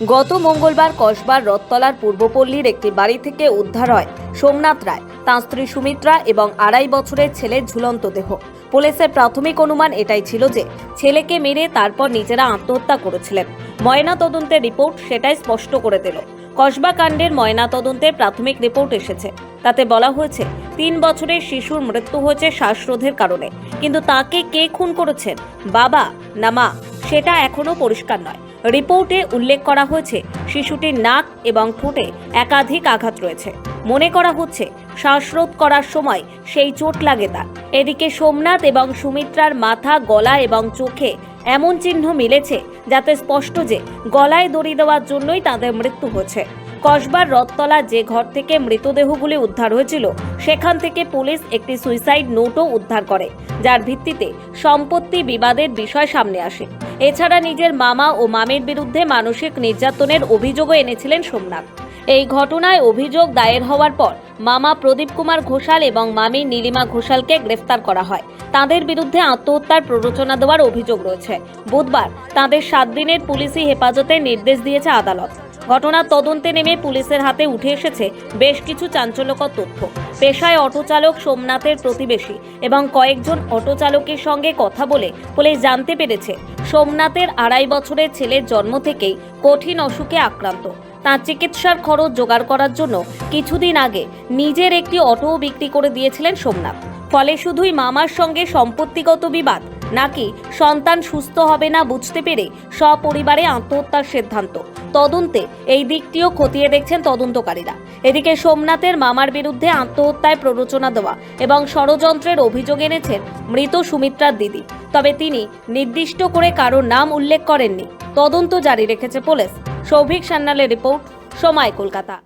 গত মঙ্গলবার কসবার রথতলার পূর্বপল্লীর একটি বাড়ি থেকে উদ্ধার হয় সোমনাথ রায়, তাঁর স্ত্রী সুমিত্রা এবং 2.5 বছরের ছেলের ঝুলন্ত দেহ। পুলিশের প্রাথমিক অনুমান এটাই ছিল যে ছেলেকে মেরে তারপর নিজেরা আত্মহত্যা করেছিলেন। ময়নাতদন্তের রিপোর্ট সেটাই স্পষ্ট করে দিল। কসবা কাণ্ডের ময়নাতদন্তের প্রাথমিক রিপোর্ট এসেছে, তাতে বলা হয়েছে 3 বছরের শিশুর মৃত্যু হয়েছে শ্বাসরোধের কারণে, কিন্তু তাকে কে খুন করেছেন, বাবা না মা, সেটা এখনো পরিষ্কার নয়। রিপোর্টে উল্লেখ করা হয়েছে শিশুটির নাক এবং ঠোঁটে একাধিক আঘাত রয়েছে। মনে করা হচ্ছে শ্বাসরোধ করার সময় সেই চোট লাগে তার। এদিকে সোমনাথ এবং সুমিত্রার মাথা, গলা এবং চোখে এমন চিহ্ন মিলেছে যাতে স্পষ্ট যে গলায় দড়ি দেওয়ার জন্যই তাদের মৃত্যু হয়েছে। কসবার রথতলা যে ঘর থেকে মৃতদেহগুলি উদ্ধার হয়েছিল সেখান থেকে পুলিশ একটি সুইসাইড নোটও উদ্ধার করে, যার ভিত্তিতে সম্পত্তি বিবাদের বিষয় সামনে আসে। এছাড়া নিজের মামা ও মামির বিরুদ্ধে মানসিক নির্যাতনের অভিযোগও এনেছিলেন সোমনাথ। এই ঘটনায় অভিযোগ দায়ের হওয়ার পর মামা প্রদীপ কুমার ঘোষাল এবং মামি নীলিমা ঘোষালকে গ্রেফতার করা হয়। তাদের বিরুদ্ধে আত্মহত্যার প্ররোচনা দেওয়ার অভিযোগ রয়েছে। বুধবার তাদের 7 দিনের পুলিশি হেফাজতের নির্দেশ দিয়েছে আদালত। ঘটনার তদন্তে নেমে পুলিশের হাতে উঠে এসেছে বেশ কিছু চাঞ্চল্যকর তথ্য। পেশায় অটো চালক সোমনাথের প্রতিবেশী এবং কয়েকজন অটো চালকের সঙ্গে কথা বলে পুলিশ জানতে পেরেছে সোমনাথের 2.5 বছরের ছেলের জন্ম থেকেই কঠিন অসুখে আক্রান্ত। তার চিকিৎসার খরচ জোগাড় করার জন্য কিছুদিন আগে নিজের একটি অটোও বিক্রি করে দিয়েছিলেন সোমনাথ। ফলে শুধুই মামার সঙ্গে সম্পত্তিগত বিবাদ নাকি সন্তান সুস্থ হবে না বুঝতে পেরে সপরিবারে আত্মহত্যার সিদ্ধান্ত। তদন্তে এই দিকটিও খতিয়ে দেখছেন তদন্তকারীরা। এদিকে সোমনাথের মামার বিরুদ্ধে আত্মহত্যায় প্ররোচনা দেওয়া এবং ষড়যন্ত্রের অভিযোগ এনেছেন মৃত সুমিত্রার দিদি, তবে তিনি নির্দিষ্ট করে কারো নাম উল্লেখ করেননি। তদন্ত জারি রেখেছে পুলিশ। সৌভিক সান্যালের রিপোর্ট, সময়, কলকাতা।